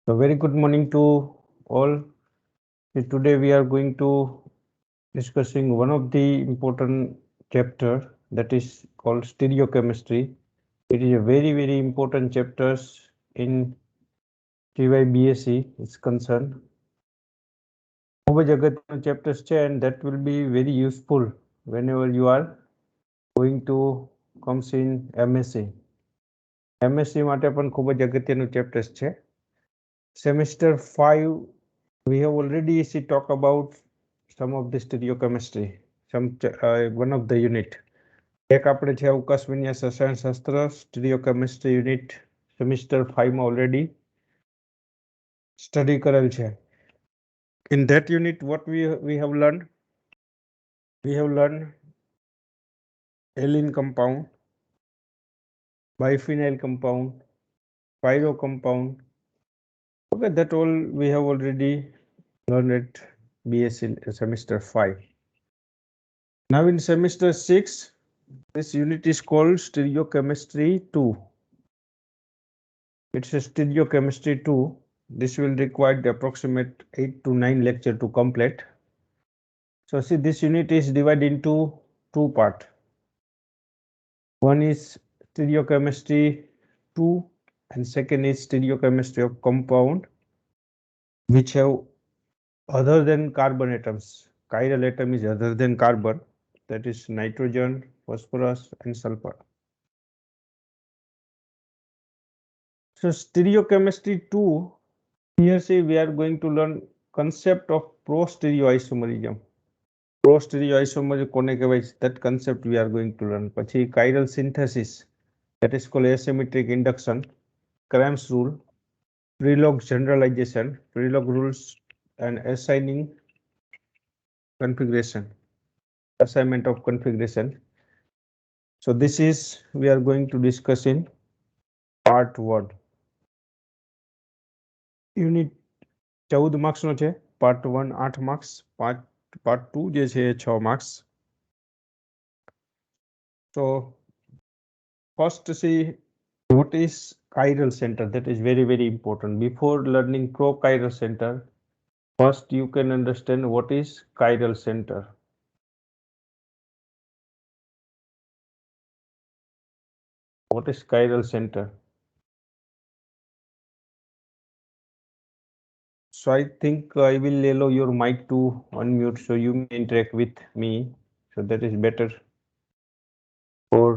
So very good morning to all. Today we are going to discussing one of the important chapter that is called stereochemistry. It is a very important chapters in TY BSc is concerned. ખૂબ જ અગત્યનું chapters છે and that will be very useful whenever you are going to comes in MSc. MSc માટે પણ ખૂબ જ અગત્યનું chapters છે. Semester 5 we have already talked about some of the stereochemistry, one of the unit. એક આપણે છે અવકાશ વિન્યાસ રસાયણશાસ્ત્ર સ્ટીરિયોકેમિસ્ટ્રી યુનિટ સેમિસ્ટર 5 માં ઓલરેડી સ્ટડી કરેલ છે. In that unit what we have learned alene compound, biphenyl compound, pyro compound. Okay, that all we have already learned at BSc semester 5. Now in semester 6 this unit is called stereochemistry 2. It's a stereochemistry 2. This will require the approximate 8 to 9 lecture to complete. So see, this unit is divided into two parts. One is stereochemistry 2 and second is stereochemistry of compound which have other than carbon atoms. Chiral atom is other than carbon, that is nitrogen, phosphorus and sulfur. So stereochemistry 2, here see we are going to learn concept of pro-stereoisomerism. Pro-stereoisomerism કોને કહેવાય, that concept we are going to learn. પછી chiral synthesis, that is called asymmetric induction, Cramp's rule, Prelog generalization, Prelog rules and assigning configuration, assignment of configuration. So this is we are going to discuss in part 1. Unit 14 marks નો છે, part 1 8 marks, part 2 જે છે 6 marks. So first see what is chiral center, that is very important. Before learning pro-chiral center, first you can understand what is chiral center. What is chiral center? So I think I will allow your mic to unmute so you may interact with me. So that is better for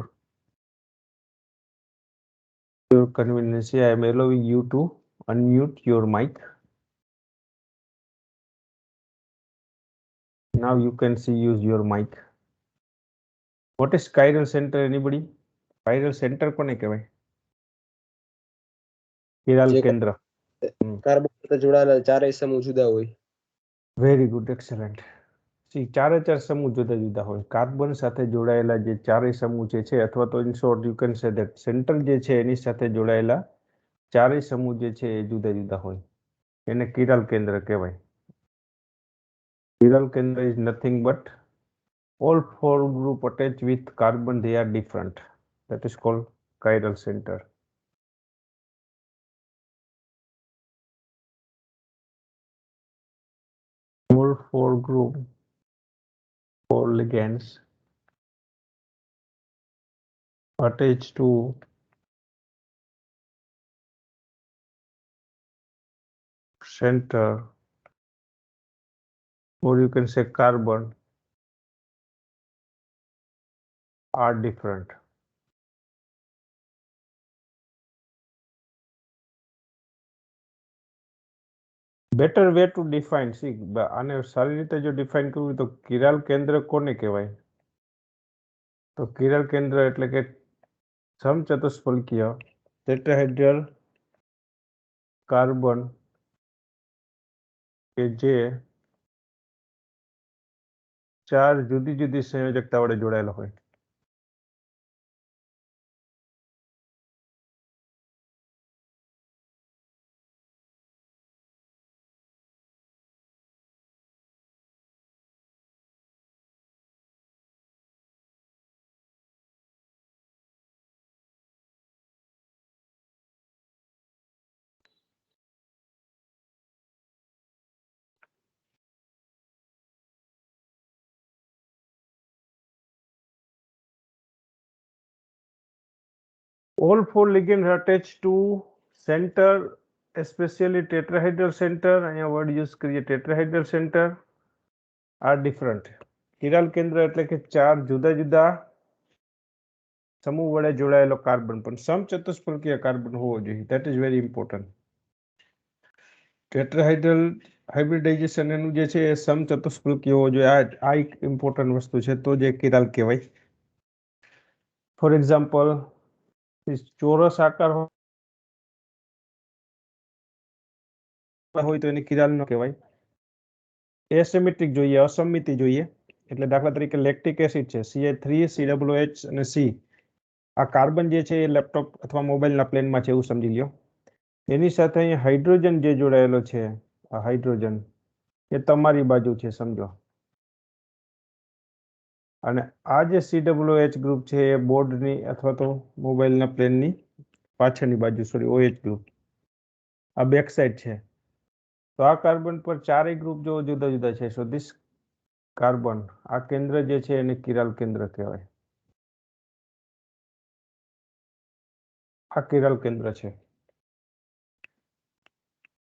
your convenience. I am allowing you to unmute your mic. Now you can see use your mic. What is chiral center? Anybody? Chiral center કોને કહેવાય? chiral કેન્દ્ર. Carbon સાથે જોડાયેલા ચારેય સમૂહ જુદા હોય. Very good, excellent. C ચારે ચાર સમૂહ જુદા જુદા હોય. કાર્બન સાથે જોડાયેલા જે ચારેય સમૂહ જે છે, અથવા તો in short you can say that centre જે છે એની સાથે જોડાયેલા ચારેય સમૂહ જે છે એ જુદા જુદા હોય, એને કિરાલ કેન્દ્ર કહેવાય. કિરાલ કેન્દ્ર is nothing but all four group attached with carbon, they are different. That is called chiral center. All four group, four ligands attached to center, or you can say carbon, are different. Better way to define, see આને સારી રીતે જો define કરવું તો chiral કેન્દ્ર કોને કહેવાય? તો કિરાલ કેન્દ્ર એટલે કે સમચતુષ્ફલકીય ટેટ્રાહેડ્રલ કાર્બન કે જે ચાર જુદી જુદી સંયોજકતા વડે જોડાયેલા હોય. All four ligands are attached to center, especially tetrahedral center. અહીંયા word use કરીએ tetrahedral center are different. Chiral કેન્દ્ર એટલે કે ચાર જુદા જુદા સમૂહ વડે જોડાયેલો કાર્બન પણ સમચતુષ્ફલકીય કાર્બન હોવો જોઈએ. That is very important. Tetrahedral hybridization એનું જે છે એ સમચતુષ્ફલકીય હોવો જોઈએ. આ એક ઇમ્પોર્ટન્ટ વસ્તુ છે, તો જે કિરાલ કહેવાય. ફોર એક્ઝામ્પલ, ચોરસ આકાર હોય તો એને કિરાલ ન કહેવાય. એસિમેટ્રિક જોઈએ, અસમિતિ જોઈએ. એટલે દાખલા તરીકે લેક્ટિક એસિડ છે, CH3 COOH અને C. આ કાર્બન જે છે એ લેપટોપ અથવા મોબાઈલના પ્લેનમાં છે એવું સમજી લ્યો. એની સાથે અહીંયા હાઇડ્રોજન જે જોડાયેલો છે, આ હાઇડ્રોજન એ તમારી બાજુ છે સમજો. અને આ જે COOH ગ્રુપ છે એ બોર્ડની અથવા તો મોબાઈલના પ્લેનની પાછળની બાજુ, સોરી, OH ગ્રુપ આ બેક સાઈડ છે. તો આ કાર્બન પર ચારેય ગ્રુપ જો જુદા જુદા છે. સો ધીસ કાર્બન, આ કેન્દ્ર જે છે એને કિરાલ કેન્દ્ર કહેવાય. આ કિરાલ કેન્દ્ર છે,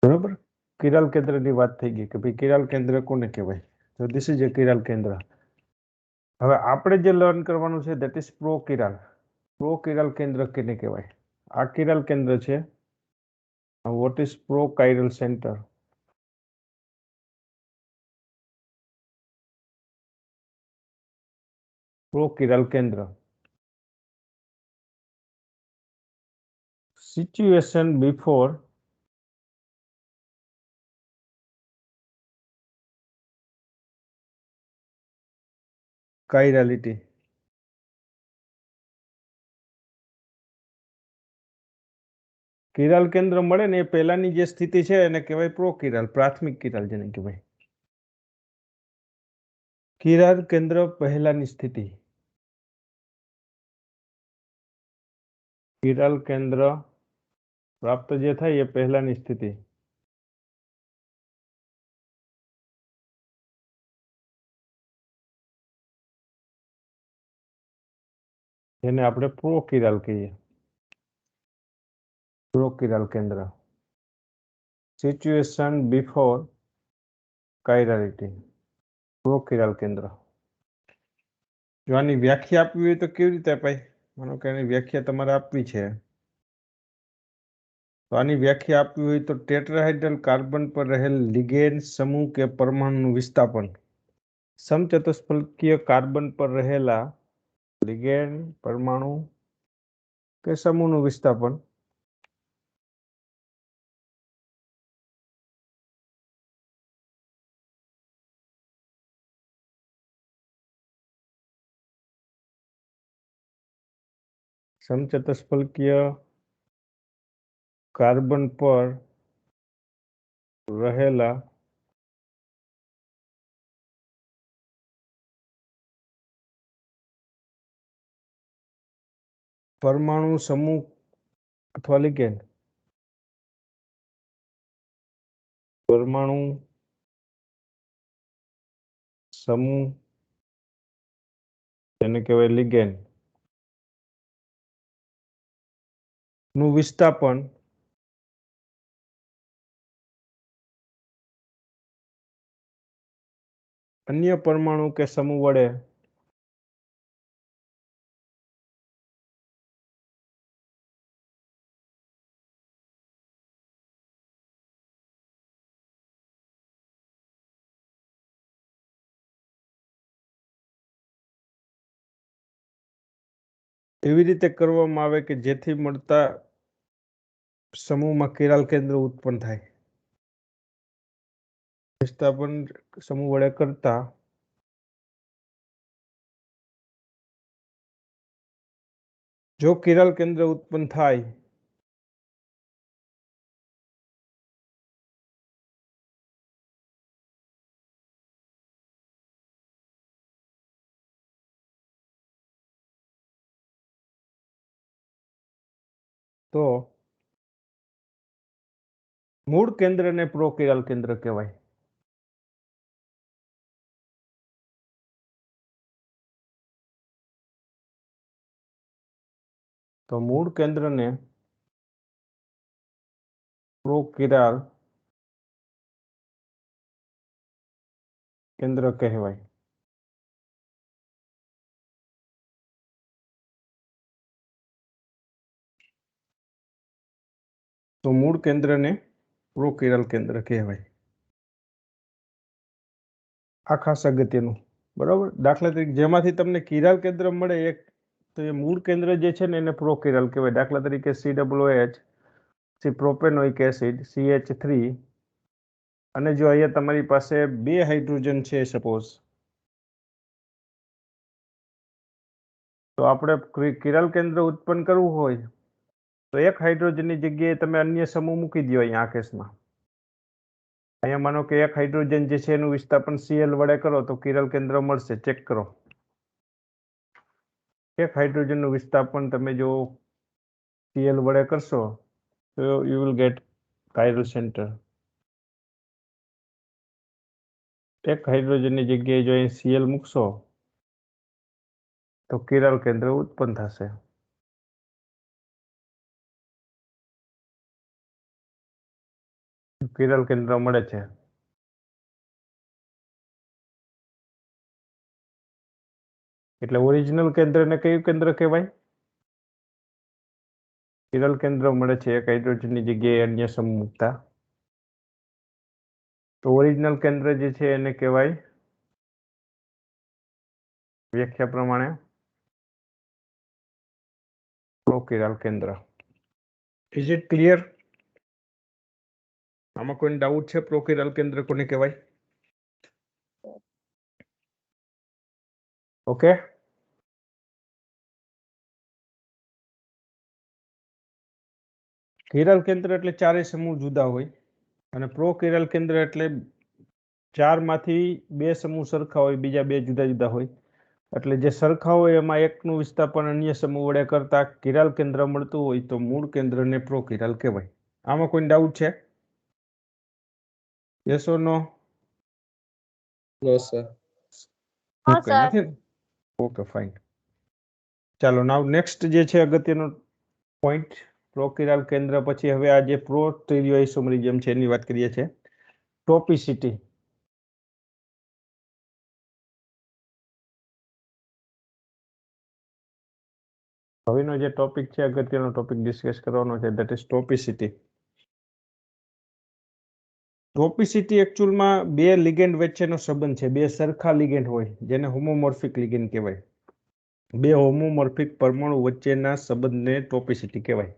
બરોબર. કિરાલ કેન્દ્રની વાત થઈ ગઈ કે ભાઈ કિરાલ કેન્દ્ર કોને કહેવાય. તો ધીસ ઇઝ એ કિરાલ કેન્દ્ર. હવે આપણે જે લર્ન કરવાનું છે દેટ ઇઝ પ્રોકિરાલ. પ્રોકિરાલ કેન્દ્ર કેને કહેવાય? આ કિરાલ કેન્દ્ર છે. What is prochiral center? પ્રોકિરાલ કેન્દ્ર. Situation before કાઇરાલિટી. કિરાલ કેન્દ્ર મળે ને એ પહેલાની જે સ્થિતિ છે એને કહેવાય પ્રોકિરાલ, પ્રાથમિક કિરાલ જેને કહેવાય. કિરાલ કેન્દ્ર પહેલાની સ્થિતિ. કિરાલ કેન્દ્ર પ્રાપ્ત જે થાય એ પહેલાની સ્થિતિ. જેને આપણે પ્રોકિરાલ કહીએ. પ્રોકિરાલ કેન્દ્ર. સિચ્યુએશન બિફોર કાઇરાલિટી, પ્રોકિરાલ કેન્દ્ર. જો આની વ્યાખ્યા આપવી હોય તો કેવી રીતે અપાય? માનો કે આની વ્યાખ્યા તમારે આપવી છે, તો આની વ્યાખ્યા આપવી હોય તો ટેટ્રાહાઇડ્રલ કાર્બન પર રહેલ લિગેન્ડ સમૂહ કે પરમાણુનું વિસ્થાપન. સમચતુષ્ફલકીય કાર્બન પર રહેલા લિગેન્ડ, પરમાણુ કે સમૂહનું વિસ્થાપન સમચતુષ્ફલકીય કાર્બન પર રહેલા પરમાણુ સમૂહ અથવા લિગેન્ડ. પરમાણુ સમૂહ જેને કહેવાય લિગેન્ડ નું વિસ્થાપન અન્ય પરમાણુ કે સમૂહ વડે એવી રીતે કરવામાં આવે કે જેથી મળતા સમૂહમાં કિરાલ કેન્દ્ર ઉત્પન્ન થાય. વિસ્થાપન સમૂહ વડે કરતા જો કિરાલ કેન્દ્ર ઉત્પન્ન થાય તો મૂળ કેન્દ્રને પ્રોકિરાલ કેન્દ્ર કહેવાય. तो मूळ केंद्र ने प्रोकिराल केंद्र कहवाय। तो मूळ केंद्र ने प्रोकिराल केंद्र कहवाय। आ खास अगत्यनुं बराबर। दाखला तरीके जेमांथी तमने किराल केंद्र मळे एक तो ये मूळ केंद्र जे छे ने एने प्रोकिराल कहेवाय। दाखला तरीके COOH सी प्रोपेनोइक एसिड CH3 અને જો અહીંયા તમારી પાસે બે હાઇડ્રોજન છે સપોઝ, તો આપણે કિરાલ કેન્દ્ર ઉત્પન્ન કરવું હોય તો એક હાઇડ્રોજનની જગ્યાએ તમે અન્ય સમૂહ મૂકી દો। અહીંયા આ કેસમાં અહીંયા માનો કે એક હાઇડ્રોજન જે છે એનું વિસ્થાપન Cl વડે કરો તો કિરાલ કેન્દ્ર મળશે। ચેક કરો, એક હાઇડ્રોજનનું વિસ્થાપન તમે જો Cl વડે કરશો તો યુ વિલ ગેટ કાયરલ સેન્ટર। એક હાઇડ્રોજનની જગ્યાએ જો અહીં Cl મૂકશો તો કિરાલ કેન્દ્ર ઉત્પન્ન થશે। કિરાલ કેન્દ્ર મળે છે। એટલે ઓરિજિનલ કેન્દ્રને કયું કેન્દ્ર કહેવાય? કિરાલ કેન્દ્ર મળે છે એક હાઇડ્રોજનની જગ્યાએ અન્ય સમૂહ મૂકતા। તો ઓરિજિનલ કેન્દ્ર જે છે એને કહેવાય વ્યાખ્યા પ્રમાણે પ્રોકિરાલ કેન્દ્ર। Is it clear? આમાં કોઈ ડાઉટ છે? પ્રોકિરાલ કેન્દ્ર કોને કહેવાય? ઓકે, કિરાલ કેન્દ્ર એટલે ચારેય સમૂહ જુદા હોય અને પ્રોકિરાલ કેન્દ્ર એટલે ચારમાંથી બે સમૂહ સરખા હોય, બીજા બે જુદા જુદા હોય। એટલે જે સરખા હોય એમાં એકનું વિસ્થાપન અન્ય સમૂહ વડે કરતા કિરાલ કેન્દ્ર મળતું હોય તો મૂળ કેન્દ્રને પ્રોકિરાલ કહેવાય। આમાં કોઈ ડાઉટ છે? Yes or no? No sir. Okay, નથી? Okay, fine. ચાલો નાવ નેક્સ્ટ જે છે અગત્યનો પોઈન્ટ પ્રોકિરાલ કેન્દ્ર પછી હવે આ જે પ્રો સ્ટીરિયોઆઇસોમરિઝમ છે એની વાત કરીએ છીએ। ટોપિસિટી। હવેનો જે ટોપિક છે અગત્યનો ટોપિક ડિસ્કસ કરવાનો છે ધેટ ઇઝ ટોપિસિટી। ટોપિસિટી એકચ્યુઅલમાં બે લિગેન્ડ વચ્ચેનો સંબંધ છે। બે સરખા લિગેન્ડ હોય જેને હોમોમોર્ફિક લિગેન્ડ કહેવાય। બે હોમોમોર્ફિક પરમાણુ વચ્ચેના સંબંધને ટોપિસિટી કહેવાય।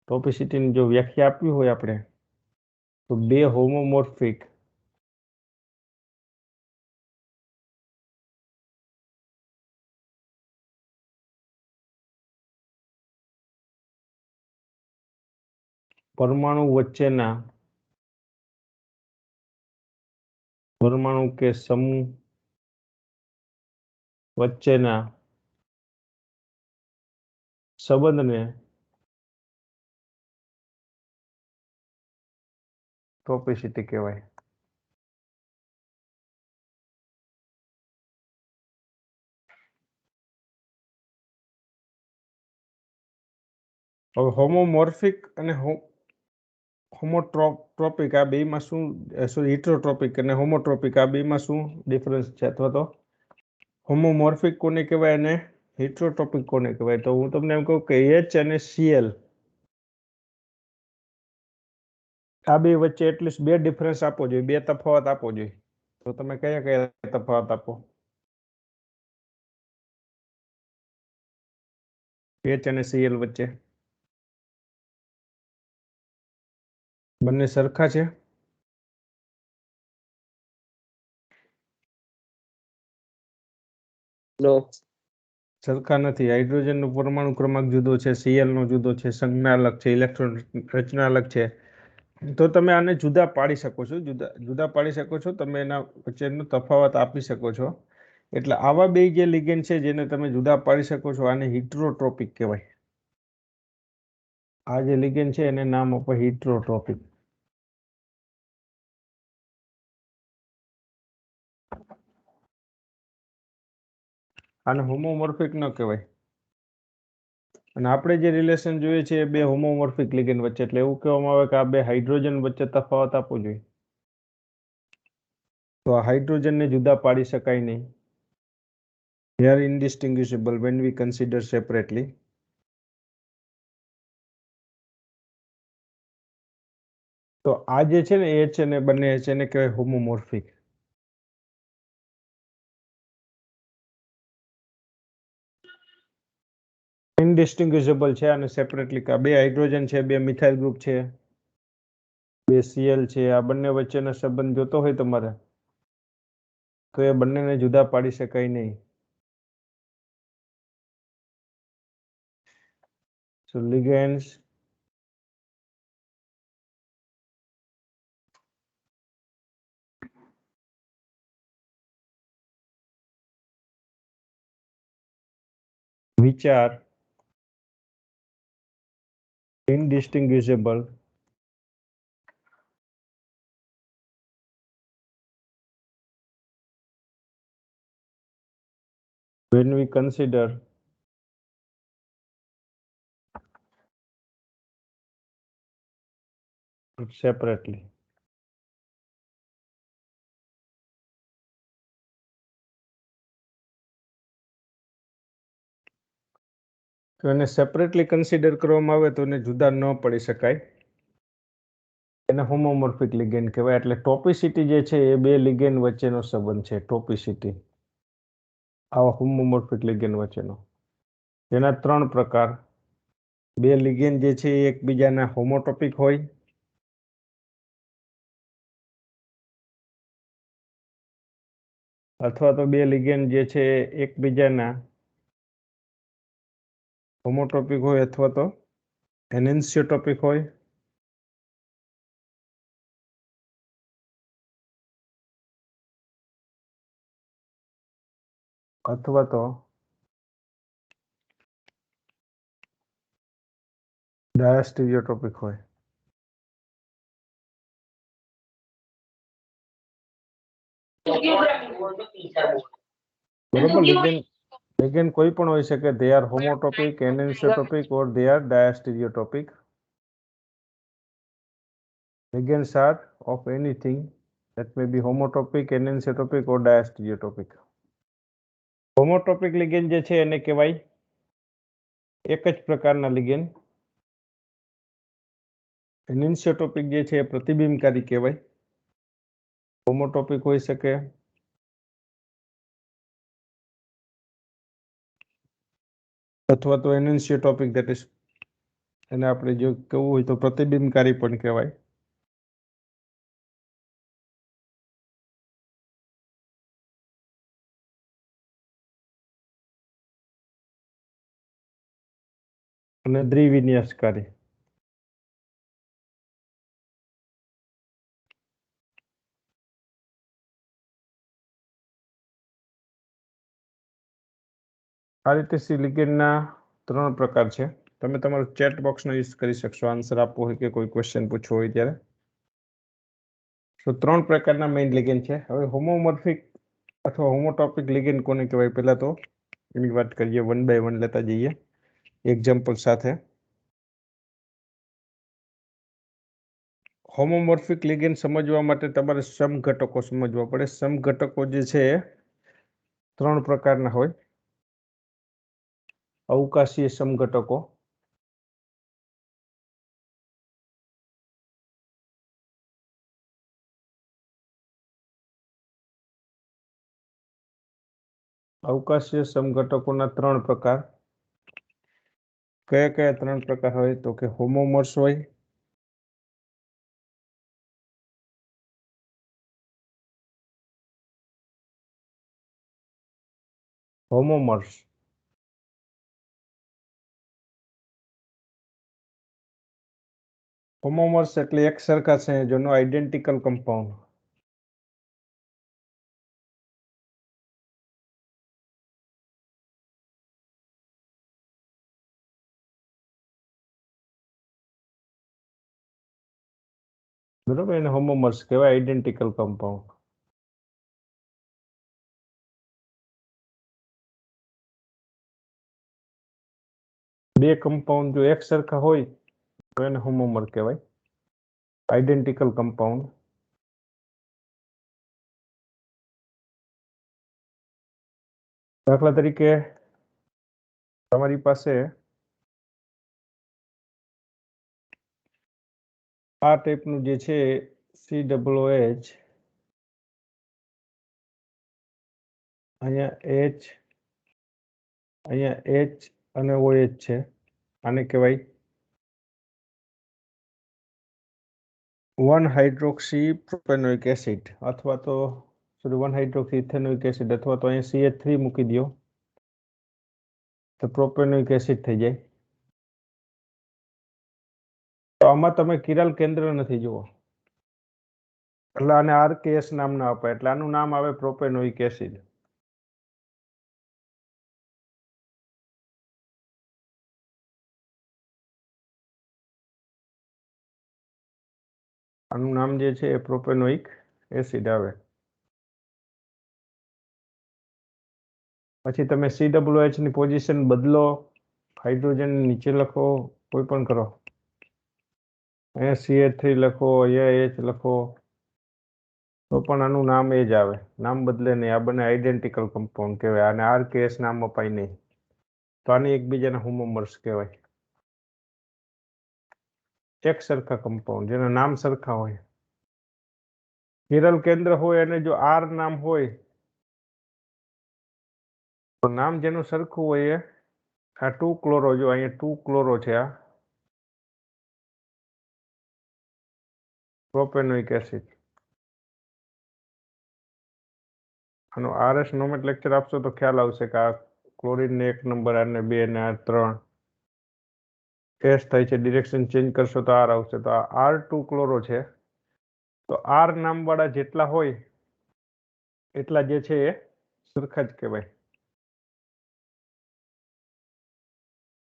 ટોપિસિટીની જો વ્યાખ્યા આપવી હોય આપણે તો બે હોમોમોર્ફિક परमाणु वच्चेना परमाणु के समूह वच्चेना संबंध ने टोपिसिटी कहवाय। હવે હોમોમોર્ફિક અને હોમોટ્રોપિક આ બેમાં શું, સોરી હિટ્રોટ્રોપિક અને હોમોટ્રોપિક આ બેમાં શું ડિફરન્સ છે? અથવા તો હોમોમોર્ફિક કોને કહેવાય અને હિટ્રોટ્રોપિક કોને કહેવાય? તો હું તમને એમ કહું કે H અને Cl આ બે વચ્ચે એટલીસ્ટ બે ડિફરન્સ આપવો જોઈએ, બે તફાવત આપવો જોઈએ। તો તમે કયા કયા તફાવત આપો? H અને Cl વચ્ચે બંને સરખા છે? નો, સરખા નથી। હાઇડ્રોજનનો પરમાણુ ક્રમાંક જુદો છે, Cl નો જુદો છે, સંજ્ઞા અલગ છે, ઇલેક્ટ્રોન રચના અલગ છે। તો તમે આને જુદા પાડી શકો છો, જુદા પાડી શકો છો, તમે એના વચ્ચેનો તફાવત આપી શકો છો। એટલે આવા બે જે લિગેન્ડ છે જેને તમે જુદા પાડી શકો છો આને હિટ્રોટ્રોપિક કહેવાય। આ જે લિગેન્ડ છે એને નામ આપો હિટ્રોટ્રોપિક। આને હોમોમોર્ફિક ન કહેવાય। અને આપણે જે રિલેશન જોઈએ છે એ બે હોમોમોર્ફિક લિગેન્ડ વચ્ચે, એટલે એવું કહેવામાં આવે કે આ બે હાઇડ્રોજન વચ્ચે તફાવત આપવો જોઈએ. તો આ હાઇડ્રોજનને જુદા પાડી શકાય નહીં. They are indistinguishable when we consider separately. તો આ જે છે ને એ છે ને બંને છે ને કહેવાય હોમોમોર્ફિક. ઇનડિસ્ટિંગ્વિશેબલ છે અને સેપરેટલી બે હાઇડ્રોજન છે, બે મિથાઇલ ગ્રુપ છે, બે Cl છે, આ બંને વચ્ચેનો સંબંધ જોતો હોય તમારે તો એ બંનેને જુદા પાડી શકાય નહીં. So ligands which are indistinguishable when we consider it separately. તો એને સેપરેટલી કન્સિડર કરવામાં આવે તો એને જુદા ન પડી શકાય, એને હોમોમોર્ફિક લિગેન્ડ કહેવાય. એટલે ટોપિસિટી જે છે એ બે લિગેન્ડ વચ્ચેનો સંબંધ છે. ટોપિસિટી આવા હોમોમોર્ફિક લિગેન્ડ વચ્ચેનો. તેના ત્રણ પ્રકાર. બે લિગેન્ડ જે છે એ એકબીજાના હોમોટોપિક હોય, અથવા તો બે લિગેન્ડ જે છે એ એકબીજાના હોમોટોપિક હોય અથવા તો એનેન્સિયોટોપિક હોય, અથવા તો ડાયાસ્ટીરિયોટોપિક હોય. બરોબર, લિગેન્ડ કોઈ પણ હોઈ શકે. they are homotopic, anisotropy or they are diastereotopic. Ligands are of anything that may be homotopic, anisotropic or diastereotopic. Homotopic ligand જે છે એને કહેવાય એક જ પ્રકારના લિગેન્ડ. એનિસોટોપિક જે છે એ પ્રતિબિંબકારી કહેવાય. હોમોટોપિક હોઈ શકે અથવા તો એનિસોટોપિક, ધેટ ઇઝ એને આપણે જો કહેવું હોય તો પ્રતિબિંબકારી પણ કહેવાય. અને દ્વિવિન્યાસકારી. આ રીતે સી લિગેન્ડના ત્રણ પ્રકાર છે. તમે તમારું ચેટ બોક્સનો યુઝ કરી શકશો આન્સર આપવો હોય કે કોઈ ક્વેશ્ચન પૂછવો હોય ત્યારે. તો ત્રણ પ્રકારના મેઇન લિગેન્ડ છે. હવે હોમોમોર્ફિક અથવા હોમોટોપિક લિગેન્ડ કોને કહેવાય પહેલા તો એની વાત કરીએ, વન બાય વન લેતા જઈએ એક્ઝામ્પલ સાથે. હોમોમોર્ફિક લિગેન્ડ સમજવા માટે તમારે સમઘટકો સમજવા પડે. સમઘટકો જે છે ત્રણ પ્રકારના હોય. અવકાશીય સમઘટકો, અવકાશીય સમઘટકોના ત્રણ પ્રકાર. કયા કયા ત્રણ પ્રકાર હોય તો કે હોમોમર્સ હોય, હોમોમર્સ હોમોમર્સ એટલે એક સરખા સંયોજનો, આઇડેન્ટિકલ કમ્પાઉન્ડ. બરોબર, એને હોમોમર્સ કહેવાય, આઇડેન્ટિકલ કમ્પાઉન્ડ. બે કમ્પાઉન્ડ જો એક સરખા હોય તો એને હોમોમર કહેવાય, આઈડેન્ટિકલ કમ્પાઉન્ડ. દાખલા તરીકે તમારી પાસે આ ટાઈપનું જે છે COOH, અહીંયા H, અહીંયા H અને OH છે. આને કહેવાય 1-હાઇડ્રોક્સી એસિડ અથવા તો 1-હાઇડ્રોક્સી એસિડ અથવા તો અહીંયા CH3 મૂકી દો તો પ્રોપેનોઇક એસિડ થઈ જાય. તો આમાં તમે કિરાલ કેન્દ્ર નથી જુઓ એટલે આને RKS નામ ના અપાય, એટલે આનું નામ આવે પ્રોપેનોઇક એસિડ. આનું નામ જે છે એ પ્રોપેનોઇક એસિડ આવે. પછી તમે COOH ની પોઝિશન બદલો, હાઇડ્રોજન નીચે લખો, કોઈ પણ કરો. અહીંયા CH3 લખો, અહીંયા H લખો, તો પણ આનું નામ એ જ આવે, નામ બદલે નહીં. આ બંને આઈડેન્ટિકલ કમ્પાઉન્ડ કહેવાય. આને RKS નામ અપાય નહીં, તો આને એકબીજાના હોમોમર્સ કહેવાય. એક સરખા કમ્પાઉન્ડ જેના નામ સરખા હોય, કિરલ કેન્દ્ર હોય અને જો R નામ હોય તો નામ જેનું સરખું હોય એ આ 2-ક્લોરો, જો અહીંયા 2-ક્લોરો છે, આ પ્રોપેનોઇક એસિડ. આનો RS નોમેનક્લેચર આપશો તો ખ્યાલ આવશે કે આ ક્લોરીન ને 1 નંબર, આને 2 ને આ 3 S થાય છે. ડિરેક્શન ચેન્જ કરશો તો R આવશે. તો આ R2-ક્લોરો છે. તો R નામવાળા જેટલા હોય એટલા જે છે એ સરખા જ કહેવાય.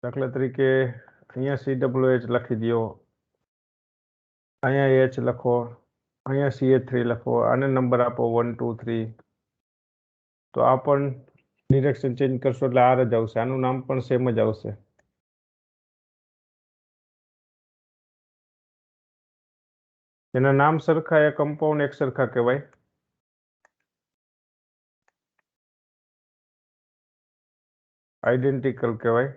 દાખલા તરીકે અહીંયા COOH લખી દો, અહીંયા H લખો, અહીંયા CH3 લખો, આને નંબર આપો 1 2 3, તો આ પણ ડિરેક્શન ચેન્જ કરશો એટલે R જ આવશે. આનું નામ પણ સેમ જ આવશે. એના નામ સરખા એ કમ્પાઉન્ડ એક સરખા કહેવાય. આઈડેન્ટિકલ કહેવાય.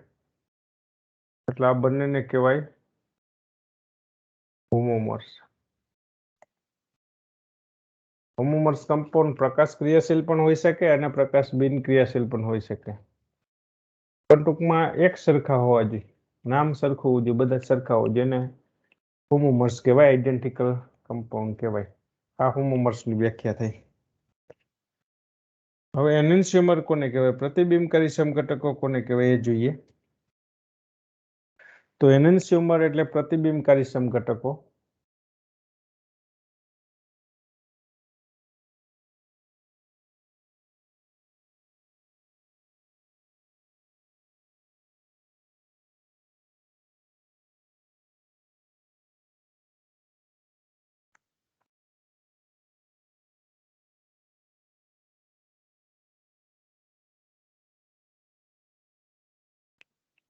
એટલે આ બંનેને કહેવાય હોમોમર્સ. હોમોમર્સ કમ્પાઉન્ડ પ્રકાશ ક્રિયાશીલ પણ હોઈ શકે અને પ્રકાશ બિન ક્રિયાશીલ પણ હોઈ શકે, પણ ટૂંકમાં એક સરખા હોવા જોઈએ, નામ સરખું હોવું જોઈએ, બધા સરખા હોય, જેને હોમોમર્સ કહેવાય, આઈડેન્ટિકલ કમ્પાઉન્ડ કહેવાય. આ હોમોમર્સની વ્યાખ્યા થઈ. હવે એનેન્સ્યોમર કોને કહેવાય, પ્રતિબિંબકારી સમઘટકો કોને કહેવાય એ જોઈએ. તો એનેન્સ્યોમર એટલે પ્રતિબિંબકારી સમઘટકો.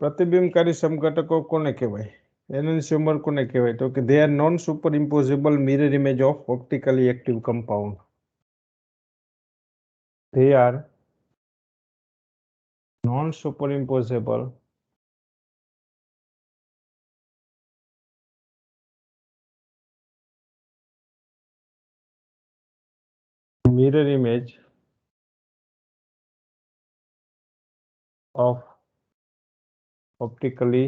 પ્રતિબિંબકારી સમઘટકો કોને કહેવાય, એનેન્સ્યોમર કોને કહેવાય, તો કે they are non superimposable mirror image of optically active compound. They are non superimposable mirror image of optically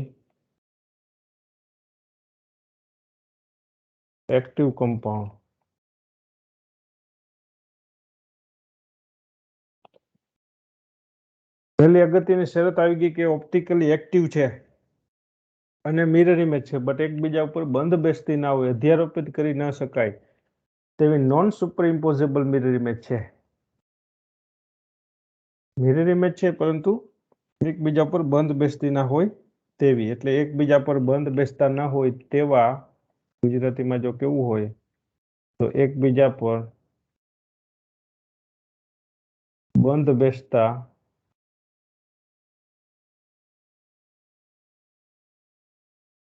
active compound. પહેલી અગત્યની શરત આવી ગઈ કે ઓપ્ટિકલી એક્ટિવ છે અને મિરર ઇમેજ છે, બટ એકબીજા ઉપર બંધ બેસતી ના હોય, અધ્યારોપિત કરી ન શકાય તેવી non super imposable mirror image છે. મિરર ઇમેજ છે પરંતુ એકબીજા પર બંધ બેસતી ના હોય તેવી, એટલે એકબીજા પર બંધ બેસતા ના હોય તેવા, ગુજરાતીમાં જો કેવું હોય તો એકબીજા પર બંધ બેસતા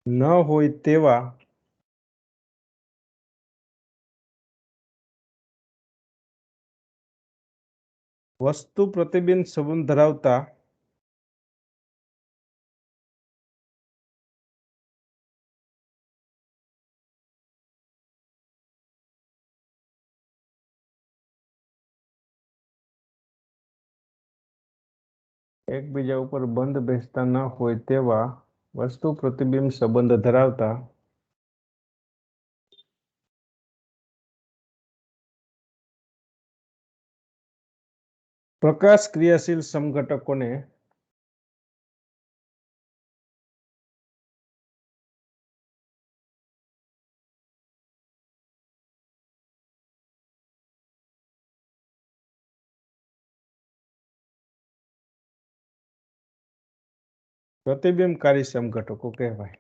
ન હોય તેવા વસ્તુ પ્રતિબિંબ સંબંધ ધરાવતા એકબીજા ઉપર બંધ બેસતા ન હોય તેવા વસ્તુ પ્રતિબિંબ સંબંધ ધરાવતા પ્રકાશ ક્રિયાશીલ સમઘટકોને પ્રતિબિંબકારી સમઘટકો કહેવાય.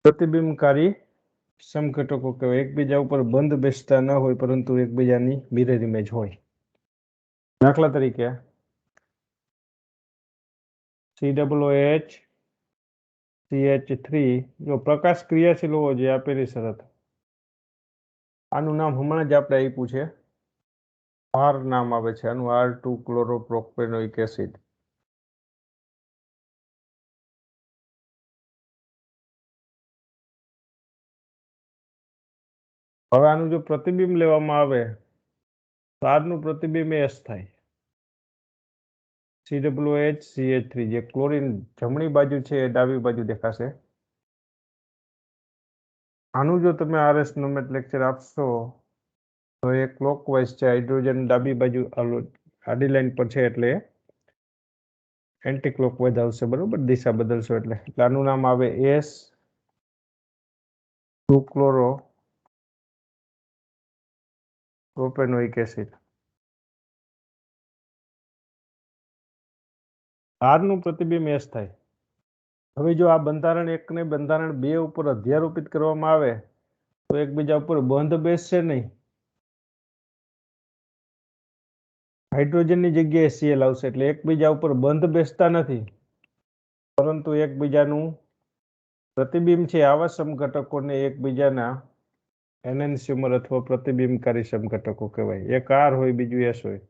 પ્રતિબિંબકારી સમઘટકો કહેવાય. એકબીજા ઉપર બંધ બેસતા ન હોય પરંતુ એકબીજાની મિરર ઇમેજ હોય. દાખલા તરીકે COOH CH3 જો પ્રકાશ ક્રિયાશીલ હોવો જોઈએ આપેલી શરત. આનું નામ હમણાં જ આપણે આપ્યું છે, R નામ આવે છે આનું, R2 ક્લોરોપ્રોપેનોઇક એસિડ. હવે આનું જો પ્રતિબિંબ લેવામાં આવે તો આરનું પ્રતિબિંબ S થાય. COOH CH3 જે ક્લોરીન જમણી બાજુ છે એ ડાબી બાજુ દેખાશે. આનું જો તમે RS નોમેનક્લેચર આપશો તો એ ક્લોકવાઇઝ છે, હાઇડ્રોજન ડાબી બાજુ આડી લાઈન પર છે એટલે એન્ટી ક્લોકવાઇઝ આવશે, બરોબર, દિશા બદલશો એટલે આનું નામ આવે S2 ક્લોરો પ્રોપેનોઇક એસિડ. આરનું પ્રતિબિંબ S થાય. હવે જો આ બંધારણ 1 ને બંધારણ 2 ઉપર અધ્યારોપિત કરવામાં આવે તો એકબીજા ઉપર બંધ બેસશે નહીં. હાઇડ્રોજનની જગ્યાએ Cl આવશે એટલે એકબીજા ઉપર બંધ બેસતા નથી પરંતુ એકબીજાનું પ્રતિબિંબ છે. આવા સમઘટકોને એકબીજાના એનેન્સ્યુમર અથવા પ્રતિબિંબકારી સમઘટકો કહેવાય. એક R હોય બીજું S હોય.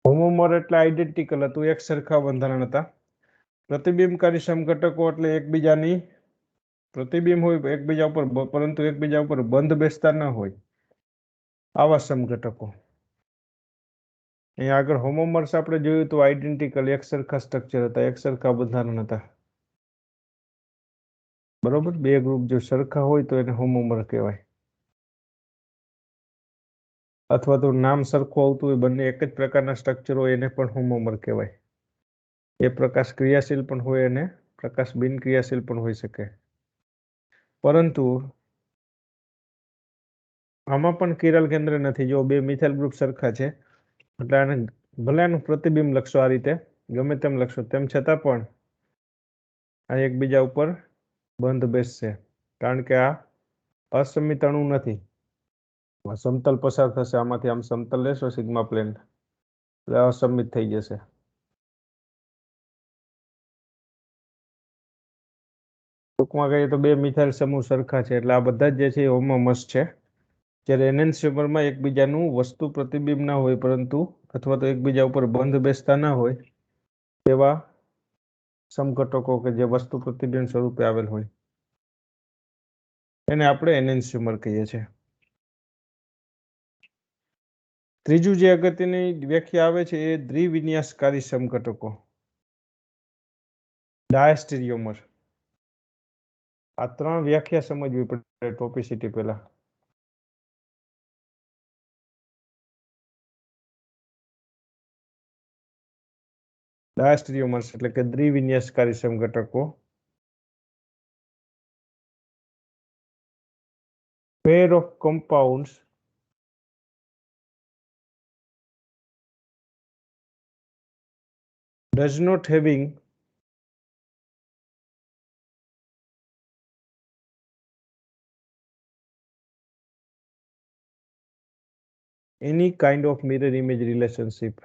હોમોમર એટલે આઇડેન્ટિકલ હતું, એક સરખા બંધારણ હતા. પ્રતિબિંબકારી સમઘટકો એટલે એકબીજાની પ્રતિબિંબ હોય એકબીજા ઉપર પરંતુ એકબીજા ઉપર બંધ બેસતા ન હોય આવા સમઘટકો. અહીંયા આગળ હોમોમર્સ આપણે જોયું તો આઇડેન્ટિકલ એક સરખા સ્ટ્રક્ચર હતા, એક સરખા બંધારણ હતા, બરોબર. બે ગ્રુપ જો સરખા હોય તો એને હોમોમર કહેવાય. અથવા તો નામ સરખું આવતું હોય, બંને એક જ પ્રકારના સ્ટ્રક્ચર હોય એને પણ હોમોમર કહેવાય. એ પ્રકાશ ક્રિયાશીલ પણ હોય અને પ્રકાશ બિન ક્રિયાશીલ પણ હોઈ શકે. પરંતુ આમાં પણ કિરલ કેન્દ્ર નથી. જો બે મિથાઇલ ગ્રુપ સરખા છે એટલે આને ભલે આનું પ્રતિબિંબ લખશો આ રીતે, ગમે તેમ લખશો, તેમ છતાં પણ આ એકબીજા ઉપર બંધ બેસશે કારણ કે આ અસમિત અણુ નથી. સમતલ પસાર થશે આમાંથી, આમ સમતલ લેશો સિગ્મા પ્લેન એટલે અસમિત થઈ જશે. ટૂંકમાં કહીએ તો બે મિથાઇલ સમૂહ સરખા છે એટલે આ બધા જ જે છે એ હોમોમર્સ છે. જ્યારે એનેન્સ્યુમરમાં એકબીજાનું વસ્તુ પ્રતિબિંબ ના હોય પરંતુ અથવા તો એકબીજા ઉપર બંધ બેસતા ના હોય તેવા સમઘટકો કે જે વસ્તુ પ્રતિબિંબ સ્વરૂપે આવેલ હોય એને આપણે એનેન્સ્યુમર કહીએ છીએ. ત્રીજું જે અગત્યની વ્યાખ્યા આવે છે એ દ્વિવિન્યાસકારી સમઘટકો, ડાયસ્ટેરિયોમર. આ ત્રણ વ્યાખ્યા સમજવી પડે ટોપિસિટી પહેલા. ડાયસ્ટેરિયોમર્સ એટલે કે દ્વિવિન્યાસકારી સમઘટકો. Pair of compounds does not having any kind of mirror image relationship.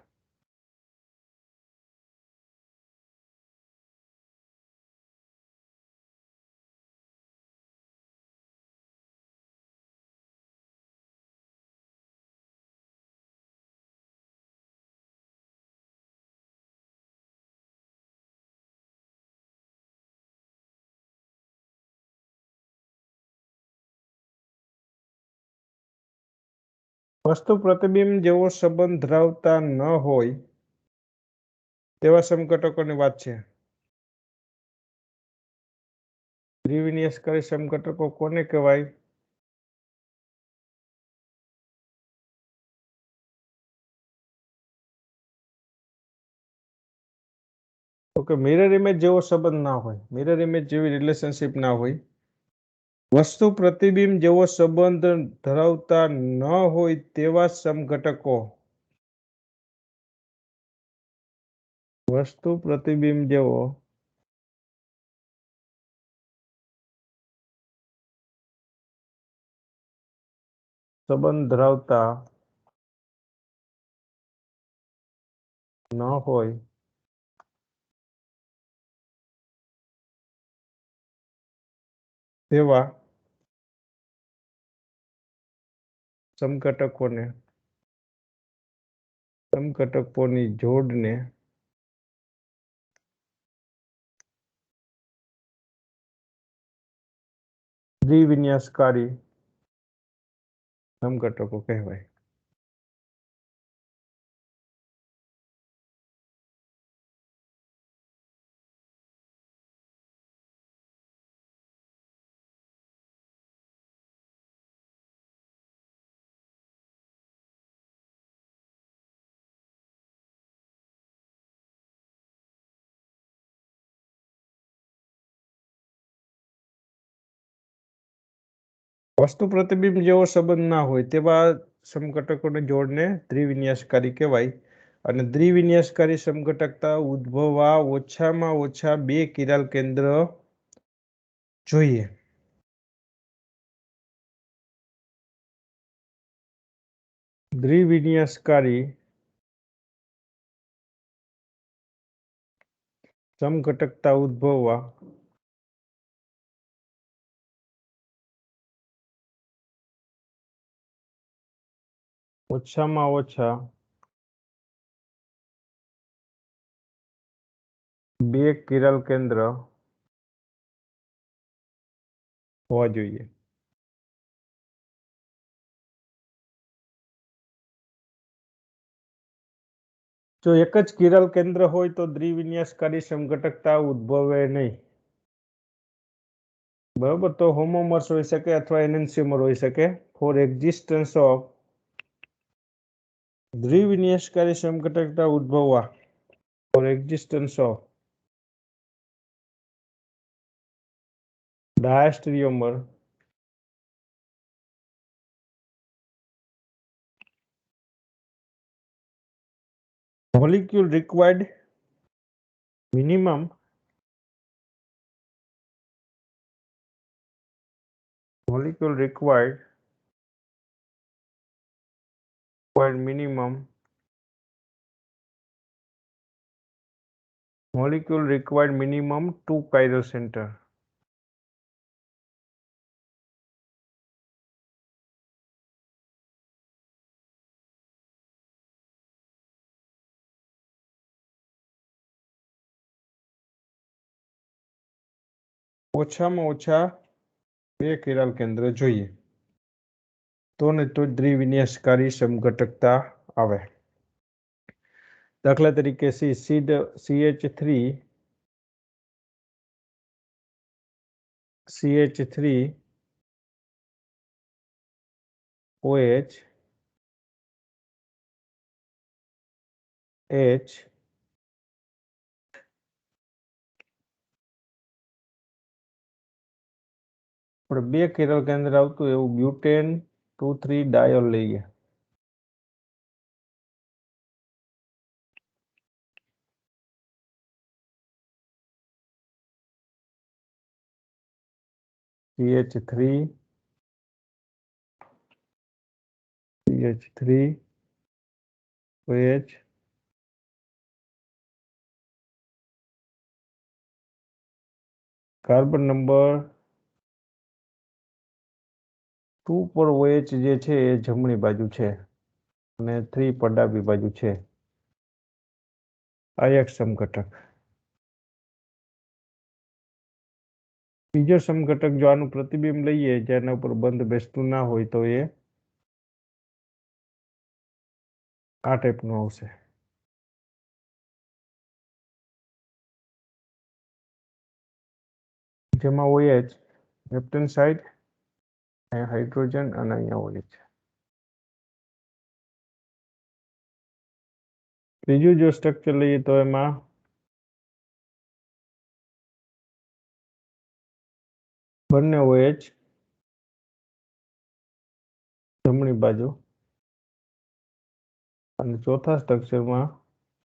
વસ્તુ પ્રતિબિંબ જેવો સંબંધ ધરાવતા ન હોય તેવા સમઘટકોની વાત છે. દ્વિવિન્યાસકારી સમઘટકો કોને કહેવાય? ઓકે, મિરર ઇમેજ જેવો સંબંધ ના હોય, મિરર ઇમેજ જેવી રિલેશનશિપ ના હોય, વસ્તુ પ્રતિબિંબ જેવો સંબંધ ધરાવતા ન હોય તેવા સમઘટકો. વસ્તુ પ્રતિબિંબ જેવો સંબંધ ધરાવતા ન હોય તેવા સમઘટકોની જોડને દ્વિવિન્યાસકારી સમઘટકો કહેવાય. વસ્તુ પ્રતિબિંબ જેવો સંબંધ ના હોય તેવા સમઘટકોની જોડને દ્વિવિન્યાસકારી કહેવાય. અને દ્વિવિન્યાસકારી સમઘટકતા ઉદ્ભવવા ઓછામાં ઓછા 2 કિરાલ કેન્દ્ર જોઈએ. દ્વિવિન્યાસકારી સમઘટકતા ઉદ્ભવવા ઓછામાં ઓછા 2 કિરાલ કેન્દ્ર હોવા જોઈએ. જો એક જ કિરાલ કેન્દ્ર હોય તો દ્વિવિન્યાસકારી સમઘટકતા ઉદ્ભવે નહીં. બરાબર, તો હોમોમર્સ હોઈ શકે અથવા એનેન્સિયમર હોઈ શકે. ફોર એક્ઝિસ્ટન્સ ઓફ દ્વિવિન્યાસકારી સમઘટકતા ઉદ્ભવવા for existence of diastereomer molecule required minimum minimum molecule required minimum 2 chiral center. ઓછામાં ઓછા 2 કિરાલ કેન્દ્ર જોઈએ તો ને તો દ્વિવિન્યાસકારી સમઘટકતા આવે. દાખલા તરીકે CH3 OH H આપણે 2 કિરાલ કેન્દ્ર આવતું એવું બ્યુટેન 2,3 ડાયોલ લઈએ. CH3 OH કાર્બન નંબર 2 પર OH જે છે એ જમણી બાજુ છે અને 3 પર ડાબી બાજુ છે. આ એક સમઘટક. બીજો સમઘટક જો આનું પ્રતિબિંબ લઈએ જેના ઉપર બંધ બેસતું ના હોય તો એ આ ટાઈપનું આવશે. જેમાં OH લેફ્ટ હેન્ડ સાઈડ, અહીંયા હાઇડ્રોજન અને અહીંયા OH. ત્રીજું જો સ્ટ્રક્ચર લઈએ તો એમાં બંને OH જમણી બાજુ અને ચોથા સ્ટ્રક્ચરમાં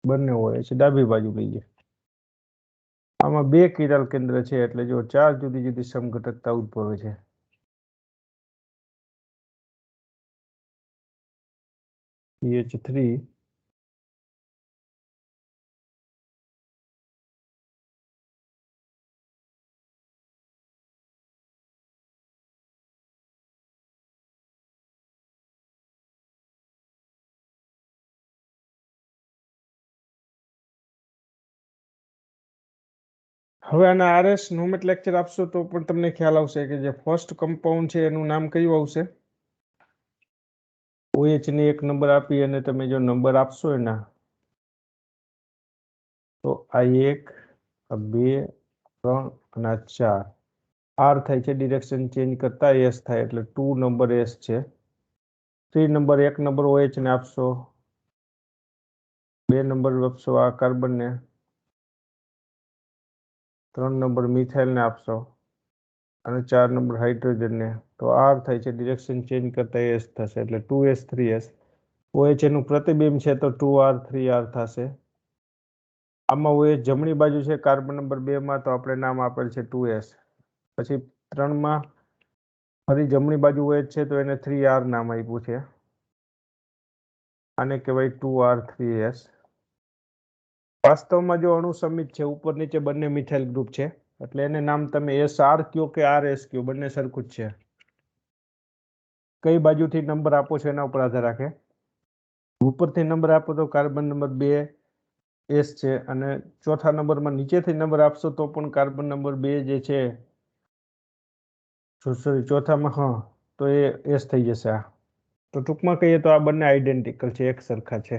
બંને OH ડાબી બાજુ લઈએ. આમાં 2 કિરાલ કેન્દ્ર છે એટલે જો 4 જુદી જુદી સમઘટકતા ઉદ્ભવે છે. CH3 હવે આના RS નોમેનક્લેચર આપશો તો પણ તમને ખ્યાલ આવશે કે જે ફર્સ્ટ કમ્પાઉન્ડ છે એનું નામ કયું આવશે. OH ને 1 નંબર આપી અને તમે જો નંબર આપશો એના તો આ 1, આ 2, 3 અને આ 4. R થાય છે ડિરેક્શન ચેન્જ કરતા S થાય એટલે 2 નંબર S છે. 3 નંબર 1 નંબર OH ને આપશો, 2 નંબર આપશો આ કાર્બનને, 3 નંબર મિથાઇલને આપશો અને 4 નંબર હાઇડ્રોજનને તો R થાય છે ડિરેક્શન ચેન્જ કરતા S થશે એટલે 2S 3S. OH એનું પ્રતિબિંબ છે તો 2R 3R થશે. આમાં OH જમણી બાજુ છે કાર્બન નંબર 2 માં તો આપણે નામ આપેલ છે 2S. પછી 3 માં ફરી જમણી બાજુ OH છે તો એને 3R નામ આપ્યું છે. આને કહેવાય 2R 3S. વાસ્તવમાં જો અણુ સમિત છે ઉપર નીચે બંને મિથાઇલ ગ્રુપ છે એટલે એને નામ તમે SR કયો કે RS કયો બંને સરખું જ છે. કઈ બાજુથી નંબર આપો છો એના ઉપર આધાર રાખે. ઉપરથી નંબર આપો તો કાર્બન નંબર 2 S છે અને ચોથા નંબરમાં નીચેથી નંબર આપશો તો પણ કાર્બન નંબર 2 જે છે સોરી ચોથામાં હા તો એ S થઈ જશે. આ તો ટૂંકમાં કહીએ તો આ બંને આઈડેન્ટિકલ છે, એક સરખા છે.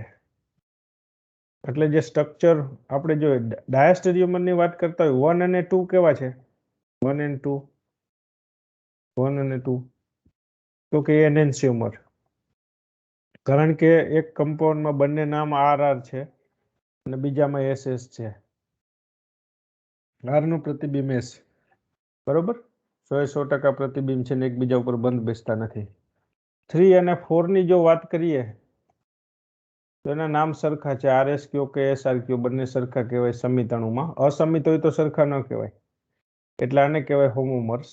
એટલે જે સ્ટ્રક્ચર આપણે જો ડાયાસ્ટેરિયોમરની વાત કરતા હોય 1 અને 2 કેવા છે? 1 and 2 1 અને 2 તો કે એનેન્સિયોમર. કારણ કે એક કમ્પાઉન્ડમાં બંને નામ RR છે અને બીજામાં SS છે. R નું પ્રતિબિંબ S બરોબર 100% પ્રતિબિંબ છે ને એકબીજા ઉપર બંધ બેસતા નથી. 3 અને 4 ની જો વાત કરીએ તો એના નામ સરખા છે. RS કયો કે SR કયો બંને સરખા કહેવાય સમિત અણુમાં. અસમિત હોય તો સરખા ન કહેવાય એટલે આને કહેવાય હોમોમર્સ.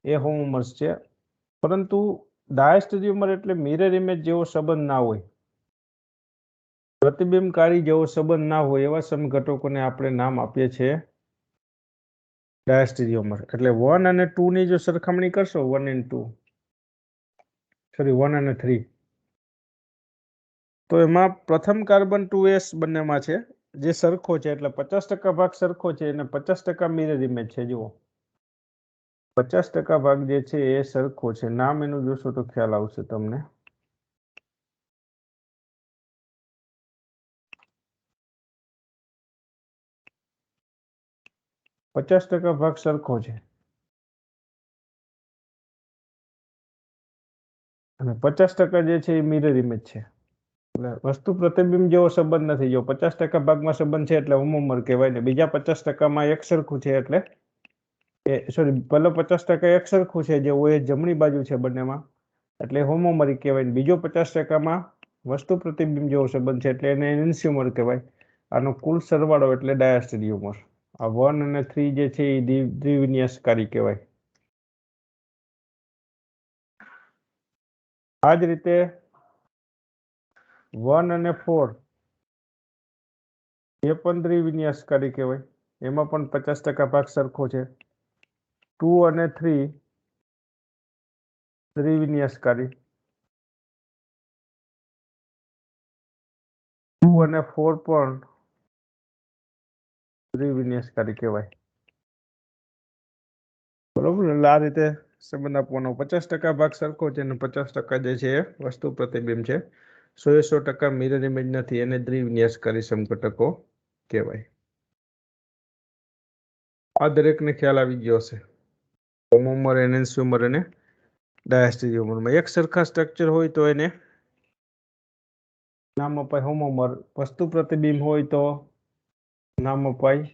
એ હોમોમર્સ છે. પરંતુ ડાયાસ્ટેરિયોમર એટલે મિરર ઇમેજ જેવો સંબંધ ના હોય, પ્રતિબિંબકારી જેવો સંબંધ ના હોય એવા સમઘટકોને આપણે નામ આપીએ છીએ ડાયાસ્ટેરિયોમર. એટલે 1 અને 2 ની જો સરખામણી કરશો 1 and 2 સોરી 1 અને 3 તો એમાં પ્રથમ કાર્બન 2S બંનેમાં છે જે સરખો છે એટલે 50% ભાગ સરખો છે અને 50% મિરર ઇમેજ છે. જુઓ 50% ભાગ જે છે એ સરખો છે. નામ એનું જોશો તો ખ્યાલ આવશે તમને. પચાસ ટકા ભાગ સરખો છે અને 50% જે છે એ મિરર ઇમેજ છે. એટલે વસ્તુ પ્રતિબિંબ જેવો સંબંધ નથી. જો 50% ભાગમાં સંબંધ છે એટલે હોમોમર કહેવાય ને બીજા 50%માં એક સરખું છે એટલે સોરી પેલો 50% એક સરખું છે જે OH જમણી બાજુ છે બંનેમાં એટલે હોમોમરી કહેવાય ને બીજો 50%માં વસ્તુ પ્રતિબિંબ જેવો સંબંધ છે એટલે એને એનેન્સિયોમર કહેવાય. આનો કુલ સરવાળો એટલે ડાયાસ્ટેરિયોમર. આ 1 અને 3 જે છે એ દ્વિવિન્યાસકારી કહેવાય. આ જ રીતે 1 અને 4 એ પણ દ્વિવિન્યાસકારી કહેવાય. એમાં પણ 50% ભાગ સરખો છે. 2 અને 3 દ્વિવિન્યાસકારી. 2 અને 4 પણ દ્વિવિન્યાસકારી કહેવાય. બરોબર. એટલે આ રીતે સંબંધ આપવાનો. 50% ભાગ સરખો છે અને 50% જે છે એ વસ્તુ પ્રતિબિંબ છે. 100% મિરર ઇમેજ નથી, એને દ્વિવિન્યાસકારી સમઘટકો કહેવાય. આ દરેકને ખ્યાલ આવી ગયો હશે. હોમોમર, એનેન્સિયોમર અને ડાયસ્ટેરિયોમરમાં એક સરખા સ્ટ્રક્ચર હોય તો એને નામ અપાય હોમોમર. વસ્તુ પ્રતિબિંબ હોય તો નામ અપાય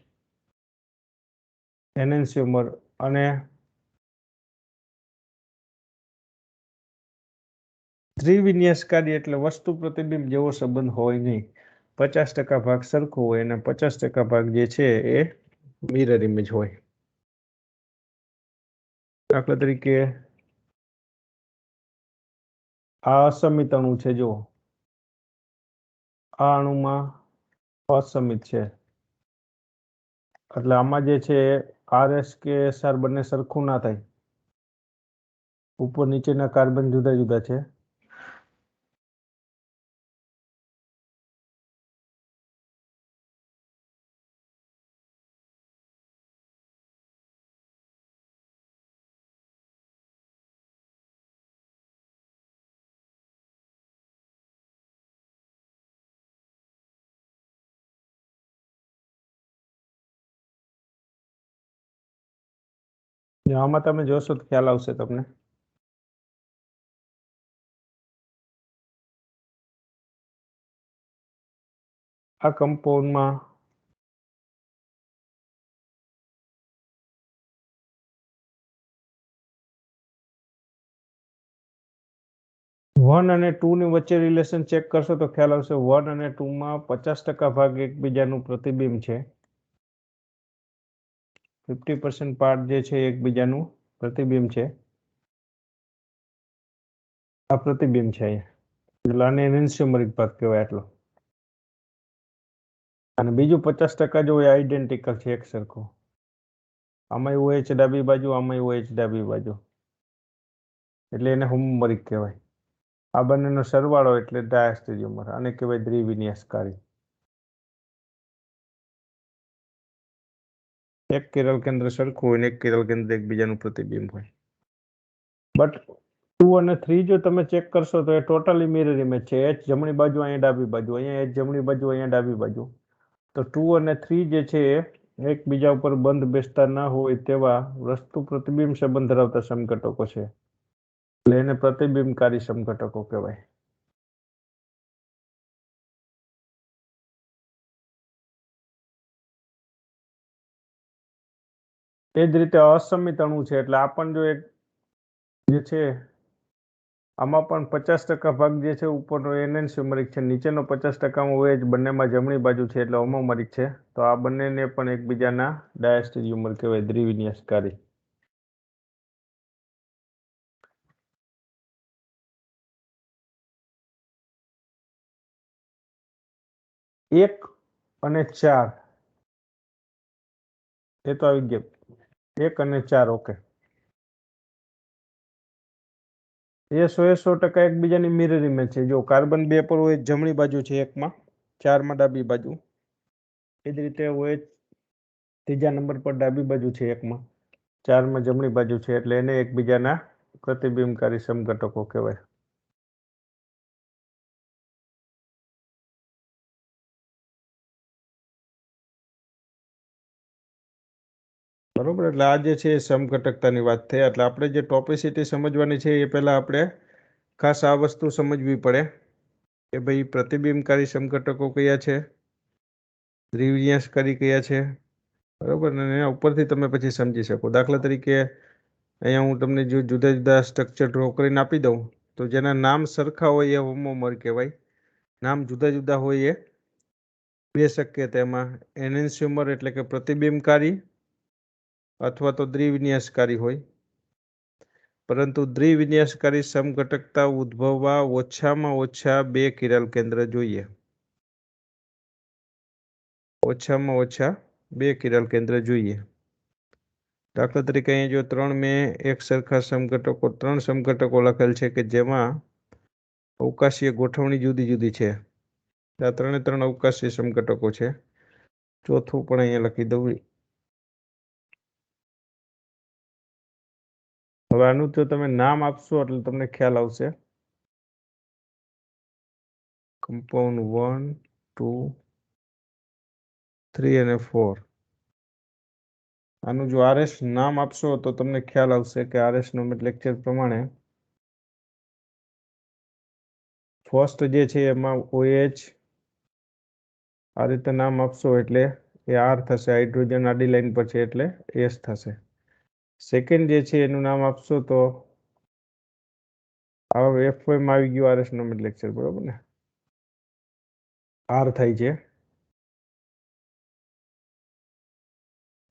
એનેન્સિયોમર. અને દ્વિવિન્યાસકારી એટલે વસ્તુ પ્રતિબિંબ જેવો સંબંધ હોય નહીં. 50% ભાગ સરખો હોય અને 50% ભાગ જે છે એ મિરર ઇમેજ હોય. દાખલા તરીકે આ અસમિત અણુ છે. જો આ અણુમાં અસમિત છે, એટલે આમાં જે છે RS કે SR બંને સરખું ના થાય. ઉપર નીચેના કાર્બન જુદા જુદા છે. આમાં તમે જોશો તો ખ્યાલ આવશે તમને. આ કમ્પાઉન્ડમાં વન અને 2 ની વચ્ચે રિલેશન ચેક કરશો તો ખ્યાલ આવશે. 1 અને 2 માં 50% ભાગ એકબીજાનું પ્રતિબિંબ છે. 50% પાર્ટ જે છે એકબીજાનું પ્રતિબિંબ છે. આ પ્રતિબિંબ છે અહીંયા. એટલે આને એનેન્સિયોમરિક ભાગ કહેવાય આટલો. અને બીજું 50% જો એ આઈડેન્ટિકલ છે, એક સરખો. આમાં OH ડાબી બાજુ, આમાં OH ડાબી બાજુ, એટલે એને હોમોમરિક કહેવાય. આ બંનેનો સરવાળો એટલે ડાયસ્ટેરિયોમર. આને કહેવાય દ્વિવિન્યાસકારી. એક કિરલ કેન્દ્ર સરખું હોય ને એક કિરલ કેન્દ્ર એકબીજાનું પ્રતિબિંબ હોય. બટ 2 અને 3 જો તમે ચેક કરશો તો એ ટોટલી મિરર ઇમેજ છે. H જમણી બાજુ, અહીંયા ડાબી બાજુ, અહીંયા H જમણી બાજુ, અહીંયા ડાબી બાજુ. તો 2 અને 3 જે છે એકબીજા ઉપર બંધ બેસતા ના હોય તેવા વસ્તુ પ્રતિબિંબ સંબંધ ધરાવતા સમઘટકો છે. એટલે એને પ્રતિબિંબકારી સમઘટકો કહેવાય. એ જ રીતે અસમિત અણુ છે, એટલે આ પણ જો એક જે છે આમાં પણ 50% ભાગ જે છે ઉપરનો એનેન્સિયોમરિક છે, નીચેનો 50% OH બંનેમાં જમણી બાજુ છે એટલે હોમોમરિક છે. તો આ બંનેને પણ એકબીજાના ડાયસ્ટેરિયોમર કહેવાય, દ્વિવિન્યાસકારી. 1 અને 4 એ તો આવી ગયા. 1 અને 4 ઓકે. એ 100% એકબીજાની મિરર ઇમેજ છે. જો કાર્બન 2 પર OH જમણી બાજુ છે, 1 માં, 4 માં ડાબી બાજુ. એ જ રીતે OH ત્રીજા નંબર પર ડાબી બાજુ છે, 1 માં, 4 માં જમણી બાજુ છે, એટલે એને એકબીજાના પ્રતિબિંબકારી સમઘટકો કહેવાય. બરોબર. એટલે આ જે છે એ સમઘટકતાની વાત થઈ. એટલે આપણે જે ટોપિસિટી સમજવાની છે એ પહેલા આપણે ખાસ આ વસ્તુ સમજવી પડે કે ભાઈ પ્રતિબિંબકારી સમઘટકો કયા છે, દ્વિવિન્યાસકારી કયા છે. બરોબર. અને એના ઉપરથી તમે પછી સમજી શકો. દાખલા તરીકે અહીંયા હું તમને જો જુદા જુદા સ્ટ્રક્ચર ડ્રો કરીને આપી દઉં તો જેના નામ સરખા હોય એ હોમોમર કહેવાય, નામ જુદા જુદા હોય એ બે શક્યતા એમાં એનેન્સ્યોમર એટલે કે પ્રતિબિંબકારી અથવા તો દ્વિવિન્યાસકારી હોય, પરંતુ દ્વિવિન્યાસકારી સમઘટકતા ઉદ્ભવવા ઓછામાં ઓછા 2 કિરલ કેન્દ્ર જોઈએ. ઓછામાં ઓછા 2 કિરલ કેન્દ્ર જોઈએ. દાખલા તરીકે અહીં જો 3 મેં એક સરખા સમઘટકો 3 સમઘટકો લખેલ છે કે જેમાં અવકાશીય ગોઠવણી જુદી જુદી છે. આ 3 અવકાશીય સમઘટકો છે. ચોથું પણ અહીંયા લખી દઉં. હવે આનું તો તમે નામ આપશો એટલે તમને ખ્યાલ આવશે. કમ્પાઉન્ડ 1, 2, 3 અને 4. આનું જો આરએસ નામ આપશો તો તમને ખ્યાલ આવશે કે આરએસ નોમેટ લેક્ચર પ્રમાણે ફર્સ્ટ જે છે એમાં OH આ રીતે નામ આપશો એટલે એ આર થશે. હાઇડ્રોજન આડી લાઈન પર છે એટલે એસ થશે. સેકન્ડ જે છે એનું નામ આપશો તો આ F5 માં આવી ગયું આરએસ નોમેટ લેક્ચર, બરોબર ને? આર થાય છે.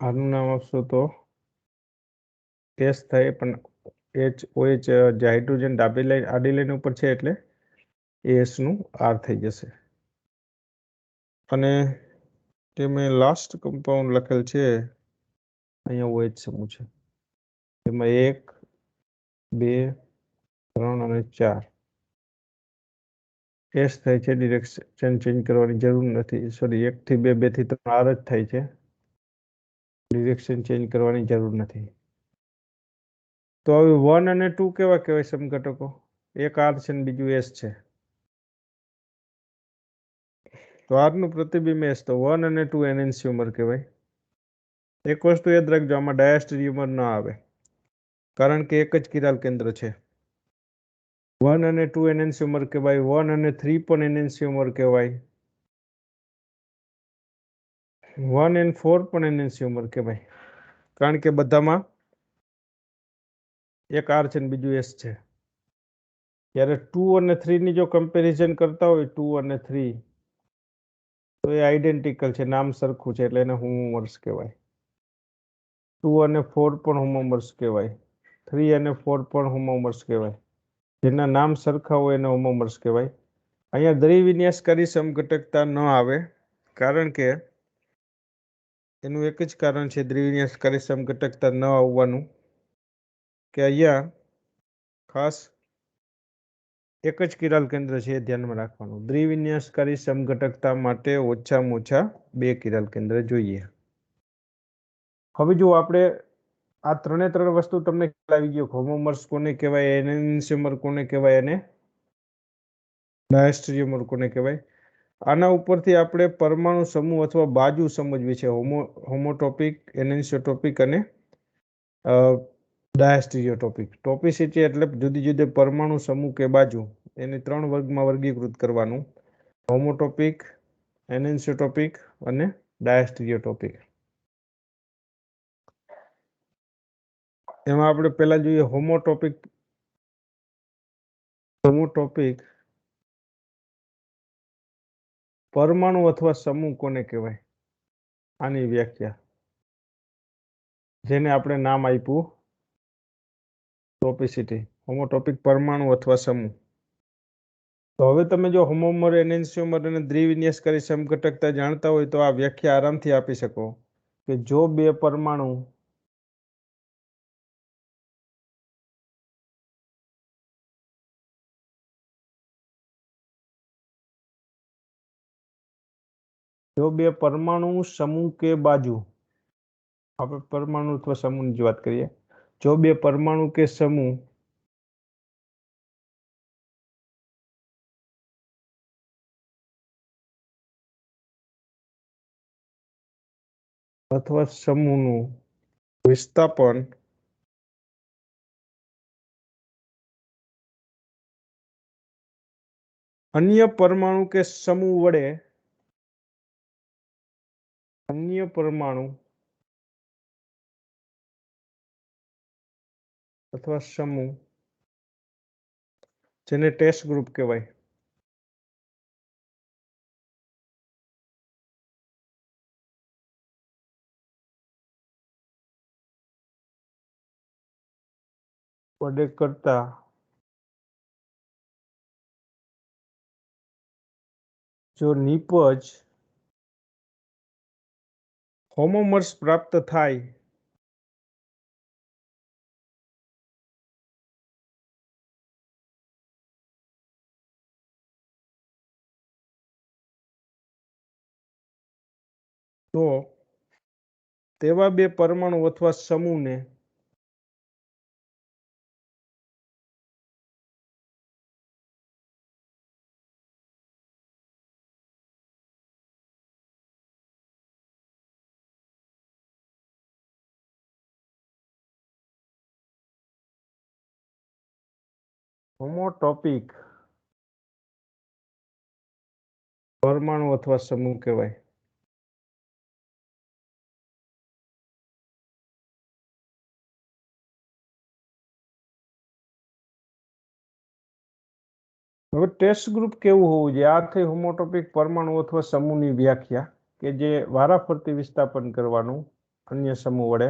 આનું નામ આપશો તો એસ થાય, પણ OH જે હાઇડ્રોજન આડી લાઈન ઉપર છે એટલે એસ નું આર થઈ જશે. અને તે મેં લાસ્ટ કમ્પાઉન્ડ લખેલ છે અહીંયા OH સમૂહ છે એમાં 1, 2, 3 અને 4 એસ થાય છે. ડિરેક્શન ચેન્જ કરવાની જરૂર નથી. સોરી, 1 થી 2, 2 થી 3 આર જ થાય છે. ડિરેક્શન ચેન્જ કરવાની જરૂર નથી. તો હવે 1 અને 2 કેવા કહેવાય સમઘટકો? એક આર છે ને બીજું એસ છે. તો આરનું પ્રતિબિંબ એસ, તો 1 અને 2 એનેન્સ્યોમર કહેવાય. એક વસ્તુ યાદ રાખજો, આમાં ડાયાસ્ટેરિયોમર ન આવે કારણ કે એક જ કિરાલ કેન્દ્ર છે. 1 અને 2 એનેન્સ્યોમર કહેવાય. 1 અને 3 પણ એનેન્સ્યોમર કહેવાય. 1 and 4 પણ એનેન્સ્યોમર કહેવાય કારણ કે બધામાં એક આર છે ને બીજું એસ છે. જ્યારે 2 અને 3 ની જો કમ્પેરિઝન કરતા હોય 2 અને 3 તો એ આઈડેન્ટિકલ છે, નામ સરખું છે એટલે એને હોમોમર્સ કહેવાય. 2 અને 4 પણ હોમોમર્સ કહેવાય. 3 અને 4 પણ હોમોમર્સ કહેવાય. જેના નામ સરખા હોય એને હોમોમર્સ કહેવાય. અહીંયા દ્વિવિન્યાસકારી સમઘટકતા ન આવે કારણ કે એનું એક જ કારણ છે દ્વિવિન્યાસકારી સમઘટકતા ન આવવાનું, કે અહીંયા ખાસ એક જ કિરાલ કેન્દ્ર છે એ ધ્યાનમાં રાખવાનું. દ્વિવિન્યાસકારી સમઘટકતા માટે ઓછામાં ઓછા 2 કિરાલ કેન્દ્ર જોઈએ. હવે જો આપણે આ 3 વસ્તુ તમને ખ્યાલ આવી ગયો. હોમોમર્સ કોને કહેવાય, એનેન્સ્યોમર કોને કહેવાય અને ડાયાસ્ટેરિયોમર કોને કહેવાય. આના ઉપરથી આપણે પરમાણુ સમૂહ અથવા બાજુ સમજવી છે. હોમોટોપિક, એનેન્સિયોટોપિક અને ડાયાસ્ટેરિયોટોપિક. ટોપિસિટી એટલે જુદી જુદી પરમાણુ સમૂહ કે બાજુ, એને 3 વર્ગમાં વર્ગીકૃત કરવાનું: હોમોટોપિક, એનેન્સિયોટોપિક અને ડાયાસ્ટેરિયોટોપિક. એમાં આપણે પહેલા જોઈએ હોમોટોપિક. હોમોટોપિક પરમાણુ અથવા સમૂહ કોને કહેવાય, આની વ્યાખ્યા, જેને આપણે નામ આપ્યું ટોપિસિટી. હોમોટોપિક પરમાણુ અથવા સમૂહ. તો હવે તમે જો હોમોમર, એનેન્સ્યોમર અને દ્વિવિન્યાસકારી સમઘટકતા જાણતા હોય તો આ વ્યાખ્યા આરામથી આપી શકો કે જો 2 પરમાણુ સમૂહ કે બાજુ, આપણે પરમાણુ અથવા સમૂહની વાત કરીએ, જો 2 પરમાણુ કે સમૂહ અથવા સમૂહનું વિસ્થાપન અન્ય પરમાણુ કે સમૂહ વડે અન્ય પરમાણુ અથવા સમૂહ, જેને ટેસ્ટ ગ્રુપ કહેવાય, વડે કરતા જો નિપજ હોમોમર્સ પ્રાપ્ત થાય તો તેવા બે પરમાણુ અથવા સમૂહને હોમોટોપિક પરમાણુ અથવા સમૂહ કહેવાય. હવે ટેસ્ટ ગ્રુપ કેવું હોવું જોઈએ? આ થઈ હોમોટોપિક પરમાણુ અથવા સમૂહની વ્યાખ્યા કે જે વારાફરતી વિસ્થાપન કરવાનું અન્ય સમૂહ વડે.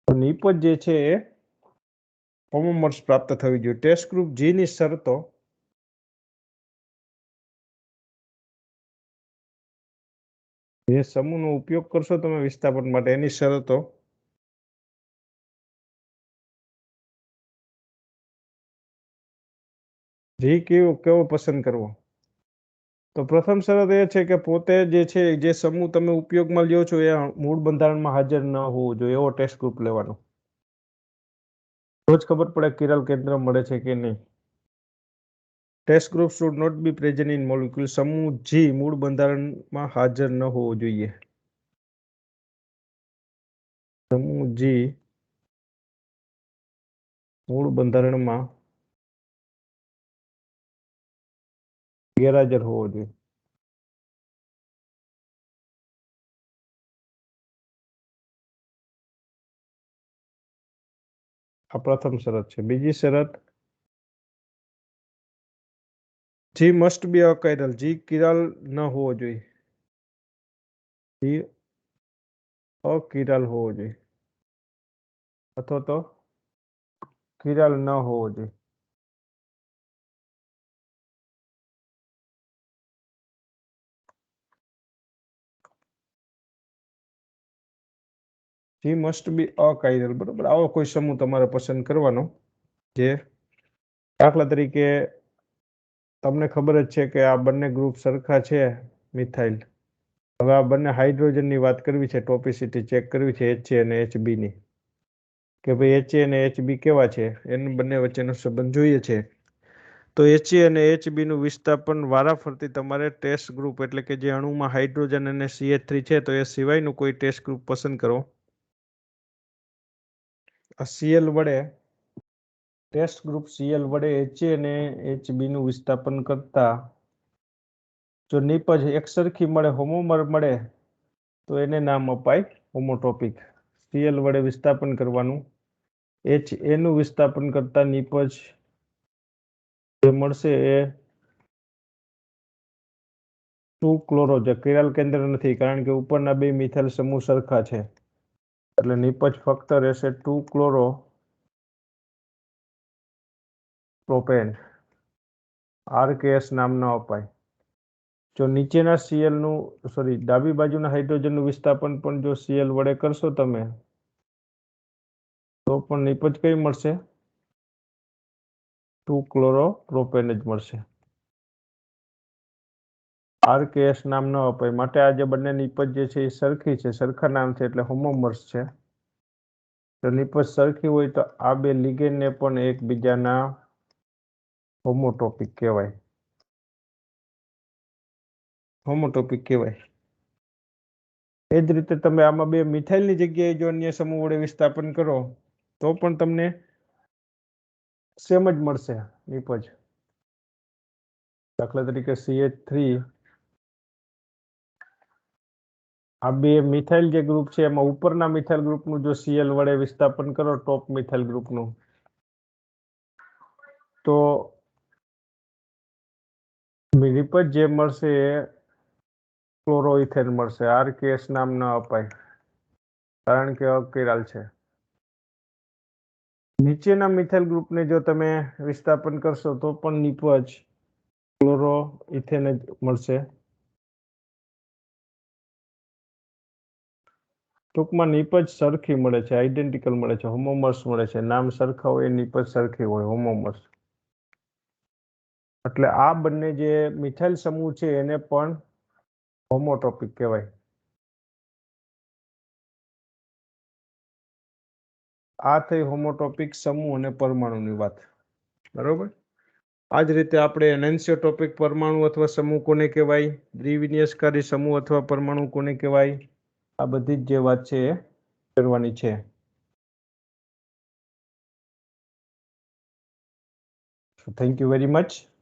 નિપજ જે છે એ હોમોમર્સ પ્રાપ્ત થવી જોઈએ. ટેસ્ટ ગ્રુપ જી ની શરતો જે સમૂહનો ઉપયોગ કરશો તમે વિસ્થાપન માટે એની શરતો જી કેવો પસંદ કરવો? તો પ્રથમ શરત એ છે કે પોતે જે છે જે સમૂહ તમે ઉપયોગમાં લ્યો છો એ મૂળ બંધારણમાં હાજર ન હોવું જોઈએ એવો ટેસ્ટ ગ્રુપ લેવાનો. તો જ ખબર પડે કિરલ કેન્દ્ર મળે છે કે નહીં. Test group should not be present in molecule. સમૂહ જી મૂળ બંધારણમાં હાજર ન હોવો જોઈએ. સમૂહ જી મૂળ બંધારણમાં ગેરહાજર હોવો જોઈએ. આ પ્રથમ શરત છે. બીજી શરત જી મસ્ટ બી અકાયરલ. જી કિરાલ ન હોવો જોઈએ. જી અકિરાલ હોવો જોઈએ અથવા તો કિરાલ ન હોવો જોઈએ. જી મસ્ટ બી અકાયરલ. બરોબર, આવો કોઈ સમૂહ તમારે પસંદ કરવાનો જે દાખલા તરીકે તમને ખબર જ છે કે આ બંને ગ્રુપ સરખા છે મિથાઇલ. હવે આ બંને હાઇડ્રોજનની વાત કરવી છે, ટોપિસિટી ચેક કરવી છે HA અને HB ની કે ભાઈ HA અને HB કેવા છે એને બંને વચ્ચેનો સંબંધ જોઈએ છે. તો HA અને HB નું વિસ્થાપન વારાફરતી તમારે ટેસ્ટ ગ્રુપ એટલે કે જે અણુમાં હાઇડ્રોજન અને CH3 છે તો એ સિવાયનું કોઈ ટેસ્ટ ગ્રુપ પસંદ કરો. આ Cl વડે ટેસ્ટ ગ્રુપ Cl વડે HA અને HB નું વિસ્થાપન કરતા જો નિપજ એકસરખી મળે, હોમોમર મળે તો એને નામ અપાય હોમોટોપિક. Cl વડે વિસ્થાપન કરવાનું, HA નું વિસ્થાપન કરતા નિપજ જે મળશે એ 2-ક્લોરો. જે કિરાલ કેન્દ્ર નથી કારણ કે ઉપરના બે મિથાઇલ સમૂહ સરખા છે એટલે નિપજ ફક્ત રહેશે 2-ક્લોરો પ્રોપેન. RKS નામ ન અપાય. જો નીચેના Cl નું ડાબી બાજુના હાઇડ્રોજનનું વિસ્થાપન પણ જો Cl વડે કરશો તમે તો પણ નિપજ કઈ મળશે? 2-ક્લોરો પ્રોપેન જ મળશે. RKS નામ ન અપાય. માટે આ જે બંને નિપજ જે છે એ સરખી છે, સરખા નામ છે એટલે હોમોમર્સ છે. તો નિપજ સરખી હોય તો આ બે લિગેન્ડને પણ એકબીજાના હોમોટોપિક કહેવાય. હોમોટોપિક કહેવાય. એ જ રીતે તમે આમાં બે મિથાઇલની જગ્યાએ જો અન્ય સમૂહ વડે વિસ્થાપન કરો તો પણ તમને સેમ જ મળશે નિપજ. દાખલા તરીકે CH3 આ બે મિથાઇલ જે ગ્રુપ છે એમાં ઉપરના મિથાઇલ ગ્રુપનું જો Cl વડે વિસ્થાપન કરો ટોપ મિથાઇલ ગ્રુપનું તો નિપજ જે મળશે એ ક્લોરોઇથેન મળશે. RKS નામ ન અપાય કારણ કે અકિરાલ છે. નીચેના મિથાઇલ ગ્રુપને જો તમે વિસ્થાપન કરશો તો પણ નિપજ ક્લોરોઇથેન જ મળશે. ટૂંકમાં નિપજ સરખી મળે છે, આઈડેન્ટિકલ મળે છે, હોમોમર્સ મળે છે. નામ સરખા હોય, નિપજ સરખી હોય, હોમોમર્સ. એટલે આ બંને જે મિથાઇલ સમૂહ છે એને પણ હોમોટોપિક કહેવાય. આ થઈ હોમોટોપિક સમૂહ અને પરમાણુની વાત. બરોબર. આ જ રીતે આપણે એનેન્સિયોટોપિક પરમાણુ અથવા સમૂહ કોને કહેવાય, દ્વિવિન્યાસકારી સમૂહ અથવા પરમાણુ કોને કહેવાય, આ બધી જ જે વાત છે એ કરવાની છે. Thank you very much.